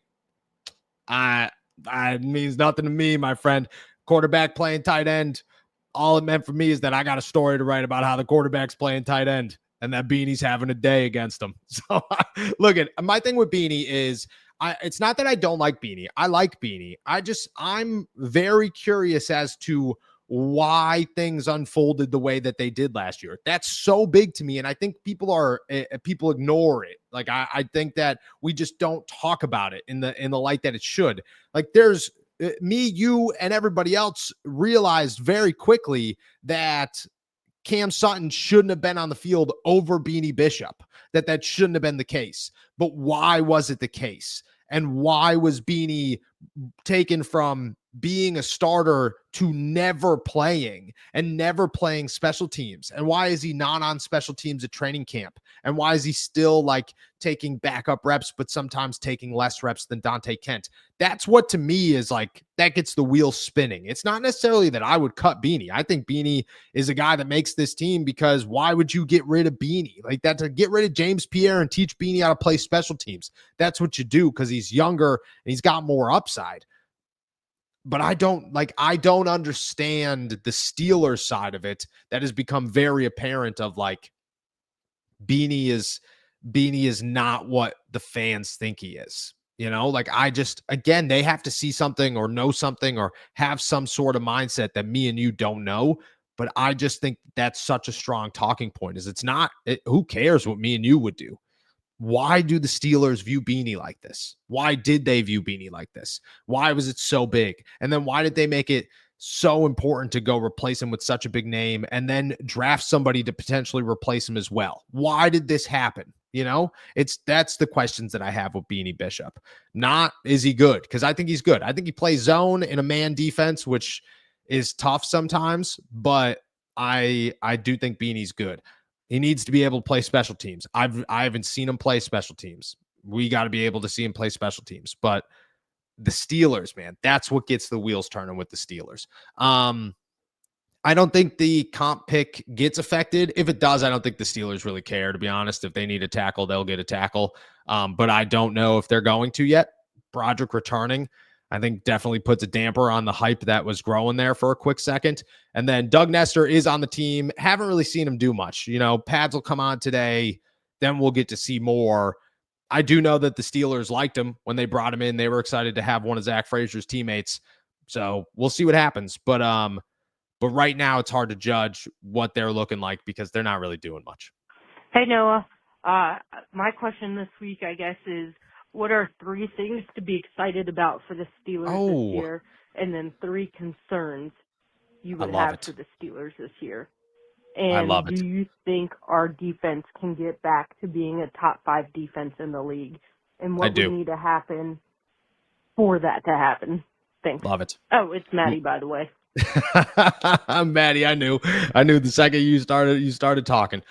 It means nothing to me, my friend. Quarterback playing tight end. All it meant for me is that I got a story to write about how the quarterback's playing tight end and that Beanie's having a day against him. So look, my thing with Beanie is it's not that I don't like Beanie. I like Beanie. I'm very curious as to why things unfolded the way that they did last year. That's so big to me. And I think people ignore it. Like, I think that we just don't talk about it in the light that it should. Like, there's me, you, and everybody else realized very quickly that Cam Sutton shouldn't have been on the field over Beanie Bishop, that shouldn't have been the case. But why was it the case? And why was Beanie taken from being a starter to never playing special teams? And why is he not on special teams at training camp? And why is he still like taking backup reps, but sometimes taking less reps than Dante Kent? That's what to me is like, that gets the wheel spinning. It's not necessarily that I would cut Beanie. I think Beanie is a guy that makes this team, because why would you get rid of Beanie? Like that, to get rid of James Pierre and teach Beanie how to play special teams. That's what you do, because he's younger and he's got more upside. But I don't understand the Steelers side of it that has become very apparent of like Beanie is not what the fans think he is. Like again, they have to see something or know something or have some sort of mindset that me and you don't know. But I just think that's such a strong talking point, is who cares what me and you would do? Why do the Steelers view Beanie like this? Why did they view Beanie like this? Why was it so big? And then why did they make it so important to go replace him with such a big name and then draft somebody to potentially replace him as well? Why did this happen? That's the questions that I have with Beanie Bishop. Not, is he good? Because I think he's good. I think he plays zone in a man defense, which is tough sometimes, but I do think Beanie's good. He needs to be able to play special teams. I haven't seen him play special teams. We got to be able to see him play special teams. But the Steelers, man, that's what gets the wheels turning with the Steelers. I don't think the comp pick gets affected. If it does, I don't think the Steelers really care, to be honest. If they need a tackle, they'll get a tackle. But I don't know if they're going to yet. Broderick returning, I think, definitely puts a damper on the hype that was growing there for a quick second. And then Doug Nestor is on the team. Haven't really seen him do much. Pads will come on today. Then we'll get to see more. I do know that the Steelers liked him when they brought him in. They were excited to have one of Zach Frazier's teammates. So we'll see what happens. But right now it's hard to judge what they're looking like because they're not really doing much. Hey, Noah. My question this week, I guess, is, what are 3 things to be excited about for the Steelers this year? And then 3 concerns you would have for the Steelers this year. And I love it. Do you think our defense can get back to being a top 5 defense in the league? And what would need to happen for that to happen? Thanks. Love it. Oh, it's Maddie, by the way. I'm Maddie. I knew the second you started talking.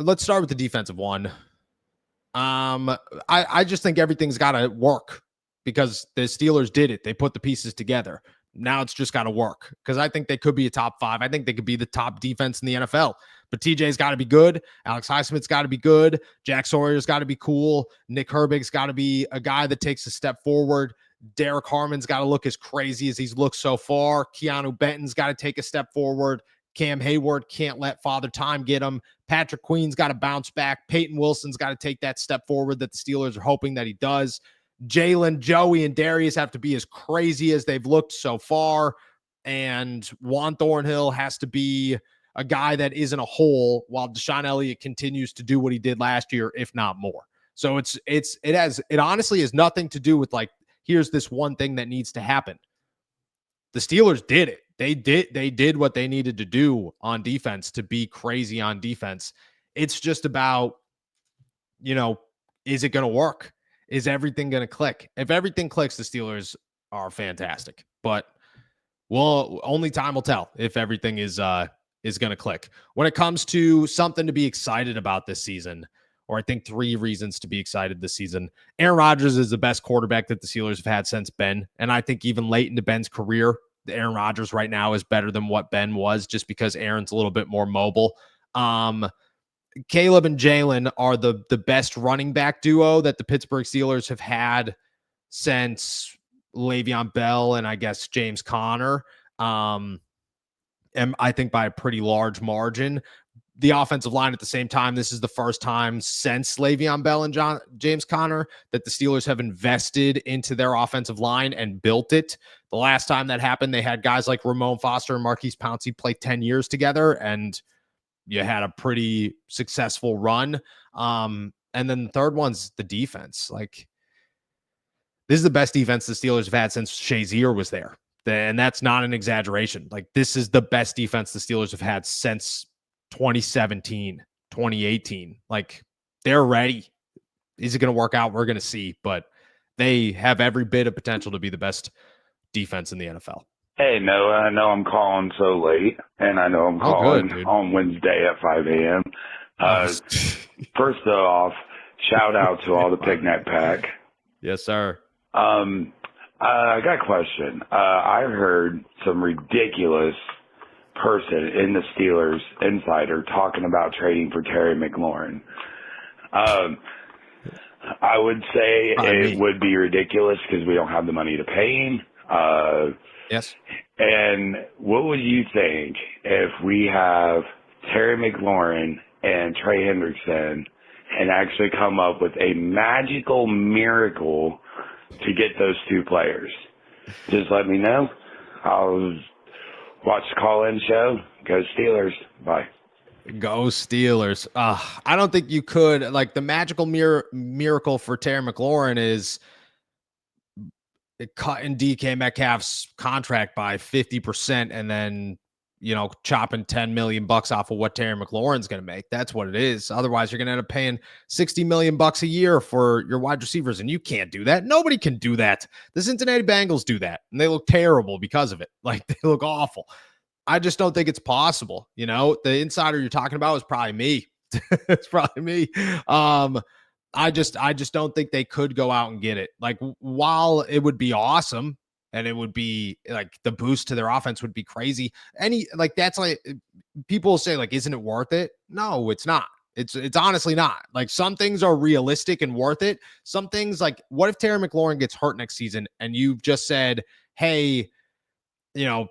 Let's start with the defensive one. I just think everything's got to work because the Steelers did it. They put the pieces together. Now it's just got to work because I think they could be a top 5. I think they could be the top defense in the NFL. But TJ's got to be good. Alex Highsmith's got to be good. Jack Sawyer's got to be cool. Nick Herbig's got to be a guy that takes a step forward. Derek Harmon's got to look as crazy as he's looked so far. Keanu Benton's got to take a step forward. Cam Hayward can't let Father Time get him. Patrick Queen's got to bounce back. Peyton Wilson's got to take that step forward that the Steelers are hoping that he does. Jalen, Joey, and Darius have to be as crazy as they've looked so far. And Juan Thornhill has to be a guy that isn't a hole while Deshaun Elliott continues to do what he did last year, if not more. So it honestly has nothing to do with like, here's this one thing that needs to happen. The Steelers did it. They did what they needed to do on defense to be crazy on defense. It's just about, is it going to work? Is everything going to click? If everything clicks, the Steelers are fantastic. But only time will tell if everything is going to click. When it comes to something to be excited about this season, or I think 3 reasons to be excited this season, Aaron Rodgers is the best quarterback that the Steelers have had since Ben. And I think even late into Ben's career, Aaron Rodgers right now is better than what Ben was just because Aaron's a little bit more mobile. Caleb and Jalen are the best running back duo that the Pittsburgh Steelers have had since Le'Veon Bell and I guess James Conner. And I think by a pretty large margin. The offensive line at the same time, this is the first time since Le'Veon Bell and James Conner that the Steelers have invested into their offensive line and built it. The last time that happened, they had guys like Ramon Foster and Marquise Pouncey play 10 years together, and you had a pretty successful run. And then the third one's the defense. Like, this is the best defense the Steelers have had since Shazier was there. And that's not an exaggeration. Like, this is the best defense the Steelers have had since 2017, 2018. Like, they're ready. Is it going to work out? We're going to see, but they have every bit of potential to be the best defense in the NFL. Hey, Noah, I know I'm calling so late, and I know I'm calling on Wednesday at 5 a.m. First off, shout out to all the Picnic Pack. Yes, sir. I got a question. I heard some ridiculous person in the Steelers insider talking about trading for Terry McLaurin. I would say it would be ridiculous because we don't have the money to pay him. Yes. And what would you think if we have Terry McLaurin and Trey Hendrickson and actually come up with a magical miracle to get those 2 players? Just let me know. I'll watch the call-in show. Go Steelers. Bye. Go Steelers. I don't think you could. Like, the magical miracle for Terry McLaurin is cutting DK Metcalf's contract by 50% and then, chopping $10 million off of what Terry McLaurin's going to make. That's what it is. Otherwise, you're going to end up paying $60 million a year for your wide receivers, and you can't do that. Nobody can do that. The Cincinnati Bengals do that, and they look terrible because of it. Like, they look awful. I just don't think it's possible. The insider you're talking about is probably me. It's probably me. I just don't think they could go out and get it. Like, while it would be awesome and it would be like the boost to their offense would be crazy. That's like, people say, like, isn't it worth it? No, it's not. It's honestly not. Like, some things are realistic and worth it. Some things, like, what if Terry McLaurin gets hurt next season and you've just said, hey,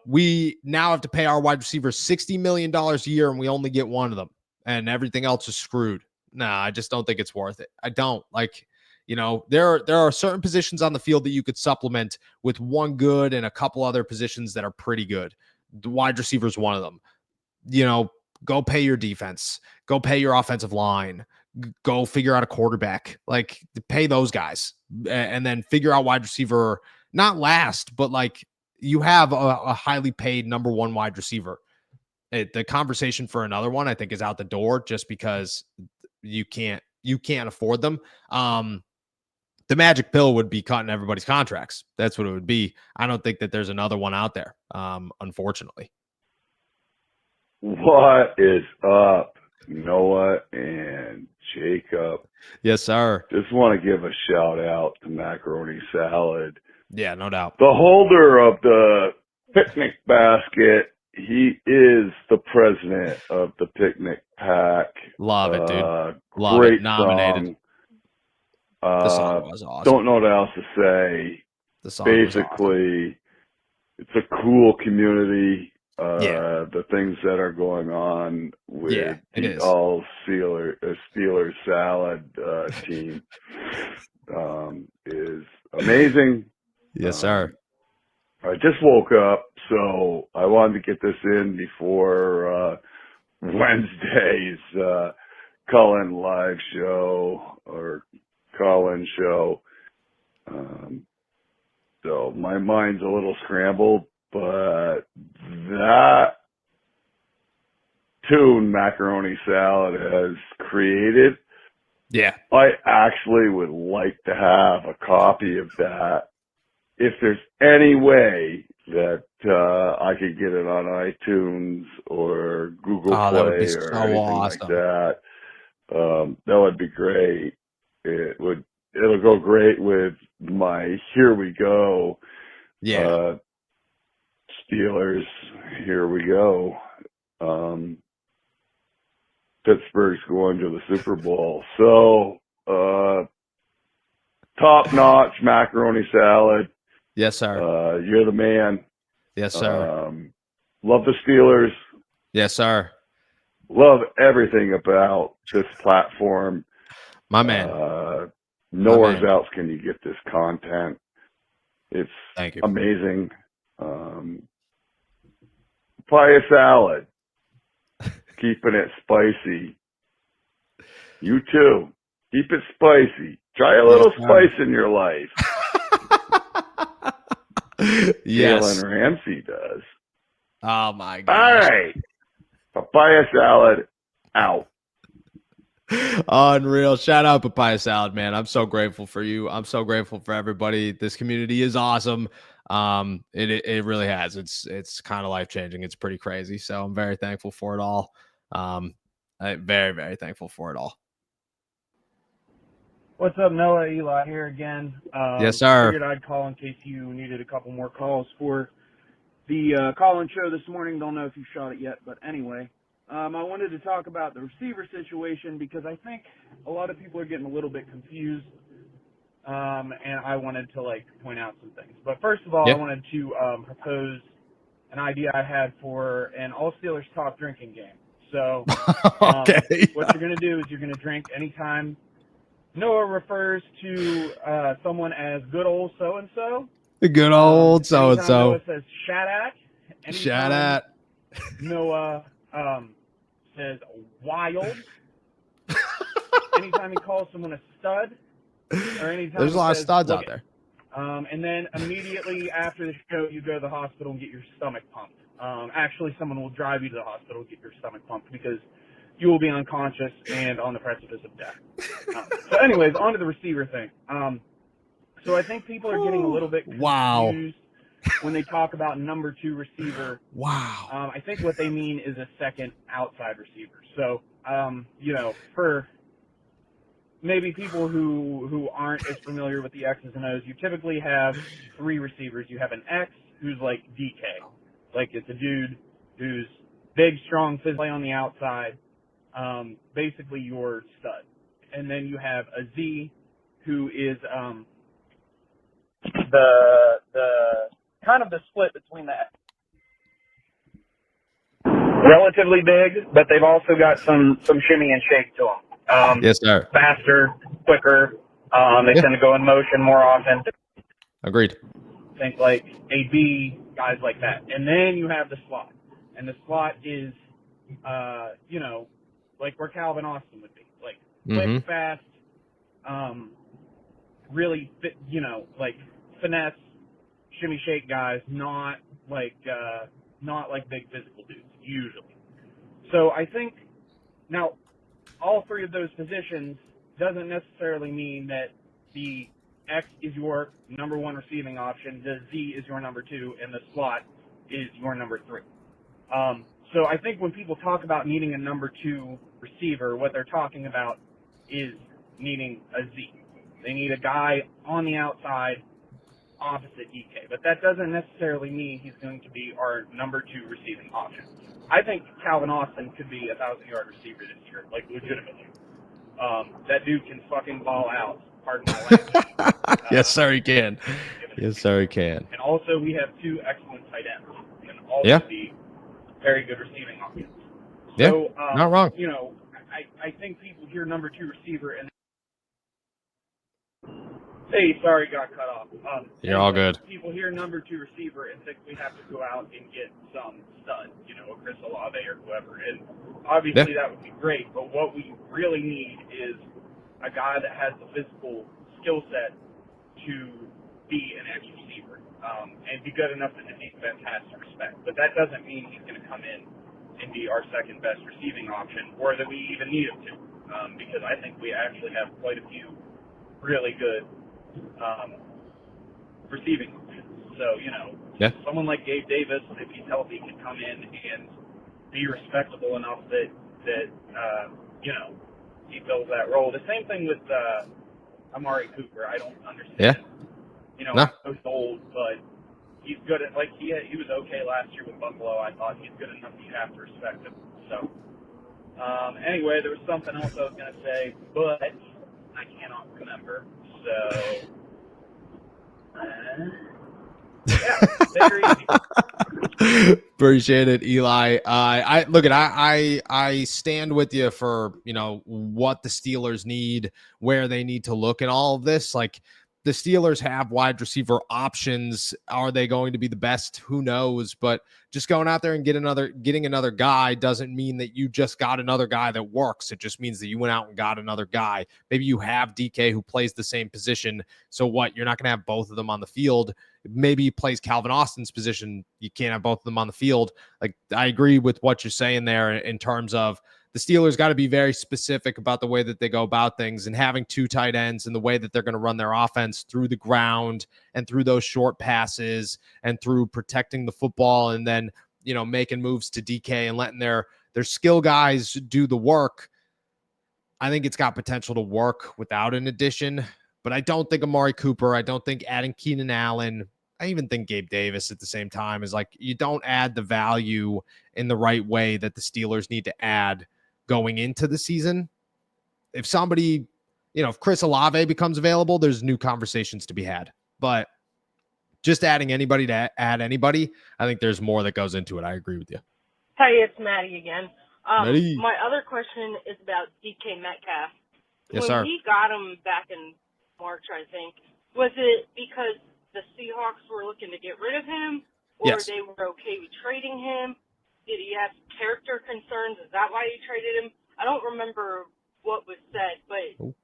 we now have to pay our wide receivers $60 million a year and we only get one of them and everything else is screwed. Nah, I just don't think it's worth it. I don't. Like, there are certain positions on the field that you could supplement with one good and a couple other positions that are pretty good. The wide receiver is one of them. Go pay your defense. Go pay your offensive line. Go figure out a quarterback. Like, pay those guys and then figure out wide receiver, not last, but like you have a highly paid number one wide receiver. The conversation for another one, I think, is out the door just because you can't afford them. The magic pill would be cutting everybody's contracts. That's what it would be. I don't think that there's another one out there, unfortunately. What is up, Noah and Jacob? Yes, sir. Just want to give a shout out to Macaroni Salad. Yeah, no doubt. The holder of the picnic basket, he is the president of the picnic pack. Love it, dude. Love great it. Nominated. Song. The song was awesome. Don't know what else to say. The song Basically, was awesome. It's a cool community. The things that are going on with the all Steelers salad team is amazing. Yes, sir. I just woke up, so I wanted to get this in before Wednesday's call-in live show or call-in show. So my mind's a little scrambled, but that tune Macaroni Salad has created, I actually would like to have a copy of that. If there's any way that I could get it on iTunes or Google Play or anything like that, that would be great. It'll go great with my Here We Go. Steelers, Here We Go. Pittsburgh's going to the Super Bowl. So, top-notch Macaroni Salad. Yes, sir. You're the man. Yes, sir. Love the Steelers. Yes, sir. Love everything about this platform. My man. Nowhere else can you get this content. It's amazing. Papaya salad. Keeping it spicy. You too. Keep it spicy. Try a little spice in your life. Yes. Jalen Ramsey does. Oh, my God. All right. Papaya salad out. Unreal. Shout out Papaya Salad, man. I'm so grateful for you. I'm so grateful for everybody. This community is awesome. It really has. It's kind of life-changing. It's pretty crazy. So I'm very thankful for it all. I'm very, very thankful for it all. What's up, Noah? Eli here again. Yes, sir. Figured I'd call in case you needed a couple more calls for the call-in show this morning. Don't know if you shot it yet, but anyway. I wanted to talk about the receiver situation because I think a lot of people are getting a little bit confused, and I wanted to point out some things. But first of all, I wanted to propose an idea I had for an all Steelers talk drinking game. So what you're going to do is you're going to drink anytime Noah refers to someone as good old so-and-so. Good old so-and-so. Noah says shat at. Shat at. Noah says wild. Anytime he calls someone a stud, or anytime there's a lot of studs out there. And then immediately after the show, you go to the hospital and get your stomach pumped. Actually, someone will drive you to the hospital and get your stomach pumped because you will be unconscious and on the precipice of death. So anyways, on to the receiver thing. So I think people are getting a little bit confused when they talk about number 2 receiver. I think what they mean is a second outside receiver. So, for maybe people who aren't as familiar with the X's and O's, you typically have 3 receivers. You have an X who's like DK. Like it's a dude who's big, strong, physically on the outside. Basically your stud. And then you have a Z who is the kind of the split between the relatively big, but they've also got some shimmy and shake to them. Yes, sir. Faster, quicker. They tend to go in motion more often. Agreed. Think like AB, guys like that. And then you have the slot. And the slot is, like where Calvin Austin would be. Like quick, fast, really, finesse, shimmy shake guys, not like big physical dudes usually. So I think now all three of those positions doesn't necessarily mean that the X is your number one receiving option, the Z is your number two, and the slot is your number three. So I think when people talk about needing a number two receiver, what they're talking about is needing a Z. They need a guy on the outside opposite DK. But that doesn't necessarily mean he's going to be our number two receiving option. I think Calvin Austin could be a 1,000-yard receiver this year, like legitimately. That dude can fucking ball out. Pardon my language. Yes, sir, he can. Yes, sir, he can. And also, we have two excellent tight ends and also be very good receiving options. So, not wrong. You know, I think people hear number two receiver and hey, sorry, got cut off. You're all good. People hear number two receiver and think we have to go out and get some stud, you know, a Chris Olave or whoever. And obviously that would be great, but what we really need is a guy that has the physical skill set to be an edge receiver and be good enough that the defense has to respect. But that doesn't mean he's going to come in and be our second best receiving option or that we even need him to because I think we actually have quite a few really good receiving options. So, you know, someone like Gabe Davis, if he's healthy, can come in and be respectable enough that you know, he fills that role. The same thing with Amari Cooper. I don't understand. Yeah. You know, he's old, but he's good at, like, he was okay last year with Buffalo. I thought he's good enough that you have to respect him. So, anyway, there was something else I was going to say, but I cannot remember. So, yeah, take her easy. Appreciate it, Eli. I stand with you for, you know, what the Steelers need, where they need to look, and all of this. Like, the Steelers have wide receiver options. Are they going to be the best? Who knows? But just going out there and getting another guy doesn't mean that you just got another guy that works. It just means that you went out and got another guy. Maybe you have DK who plays the same position. So what? You're not going to have both of them on the field. Maybe he plays Calvin Austin's position. You can't have both of them on the field. Like, I agree with what you're saying there in terms of the Steelers got to be very specific about the way that they go about things, and having two tight ends and the way that they're going to run their offense through the ground and through those short passes and through protecting the football, and then, you know, making moves to DK and letting their skill guys do the work. I think it's got potential to work without an addition, but I don't think Amari Cooper, I don't think adding Keenan Allen, I even think Gabe Davis at the same time is like, you don't add the value in the right way that the Steelers need to add going into the season. If somebody, you know, if Chris Olave becomes available, there's new conversations to be had. But just adding anybody to add anybody, I think there's more that goes into it. I agree with you. Hey, it's Maddie again. Maddie. My other question is about DK Metcalf. Yes, sir. When we got him back in March, I think, was it because the Seahawks were looking to get rid of him, or they were okay with trading him? Did he have character concerns? Is that why you traded him? I don't remember what was said, but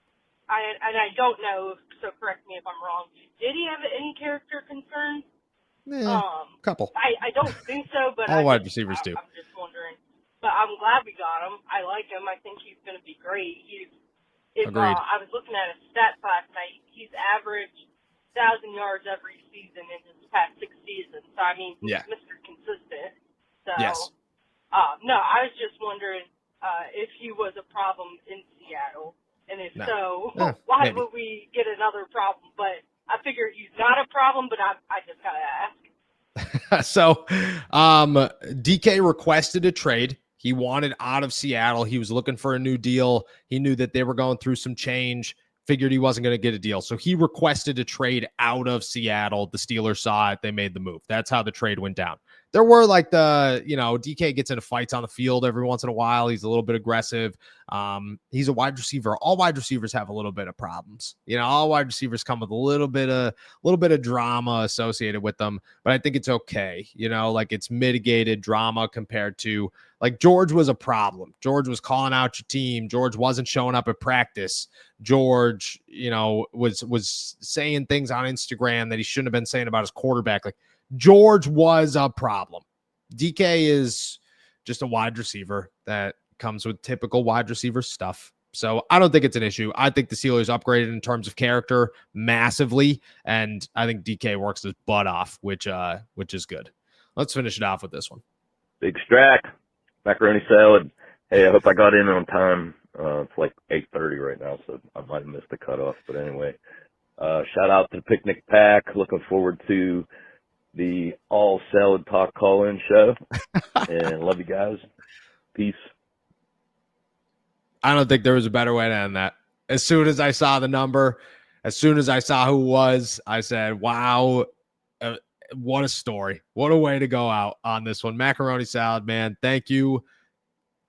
I don't know, so correct me if I'm wrong. Did he have any character concerns? Couple. I don't think so, but all wide receivers do. I'm just wondering. But I'm glad we got him. I like him. I think he's going to be great. Agreed. I was looking at his stats last night. He's averaged 1,000 yards every season in his past 6 seasons. So, I mean, he's Mr. Consistent. So, no, I was just wondering if he was a problem in Seattle. And if so, why would we get another problem? But I figure he's not a problem, but I just got to ask. So, DK requested a trade. He wanted out of Seattle. He was looking for a new deal. He knew that they were going through some change, figured he wasn't going to get a deal. So he requested a trade out of Seattle. The Steelers saw it. They made the move. That's how the trade went down. there were like DK gets into fights on the field every once in a while. He's a little bit aggressive. He's a wide receiver. All wide receivers have a little bit of problems. All wide receivers come with a little bit of drama associated with them, but I think it's okay. Like it's mitigated drama compared to like George was a problem. George was calling out your team. George wasn't showing up at practice. George, was saying things on Instagram that he shouldn't have been saying about his quarterback. Like George was a problem. DK is just a wide receiver that comes with typical wide receiver stuff. So I don't think it's an issue. I think the Steelers upgraded in terms of character massively, and I think DK works his butt off, which is good. Let's finish it off with this one. Big Strack, macaroni salad. Hey, I hope I got in on time. It's like 8:30 right now, so I might have missed the cutoff. But anyway, shout out to the Picnic Pack. Looking forward to the All Salad Talk call-in show. And love you guys. Peace. I don't think there was a better way to end that. As soon as I saw the number, as soon as I saw who it was, I said, wow, what a story. What a way to go out on this one. Macaroni salad, man. Thank you.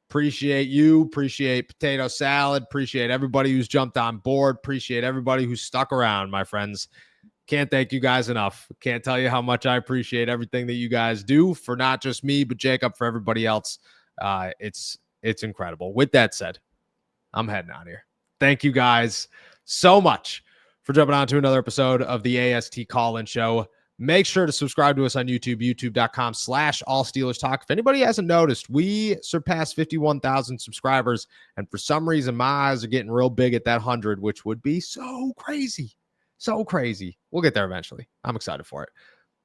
Appreciate you. Appreciate potato salad. Appreciate everybody who's jumped on board. Appreciate everybody who's stuck around, my friends. Can't thank you guys enough. Can't tell you how much I appreciate everything that you guys do for not just me, but Jacob, for everybody else. It's incredible. With that said, I'm heading out here. Thank you guys so much for jumping on to another episode of the AST Call-In Show. Make sure to subscribe to us on YouTube, youtube.com/allsteelerstalk. If anybody hasn't noticed, we surpassed 51,000 subscribers, and for some reason, my eyes are getting real big at that 100, which would be so crazy. So crazy. We'll get there eventually. I'm excited for it.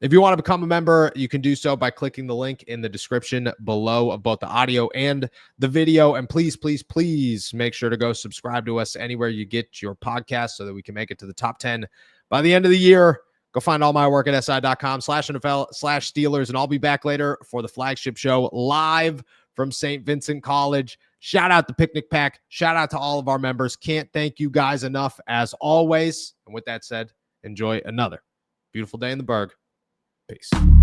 If you want to become a member, you can do so by clicking the link in the description below of both the audio and the video. And please, please, please make sure to go subscribe to us anywhere you get your podcast so that we can make it to the top 10 by the end of the year. Go find all my work at si.com/NFL/Steelers, and I'll be back later for the flagship show live from St. Vincent College. Shout out the Picnic Pack. Shout out to all of our members. Can't thank you guys enough as always. And with that said, enjoy another beautiful day in the Berg. Peace.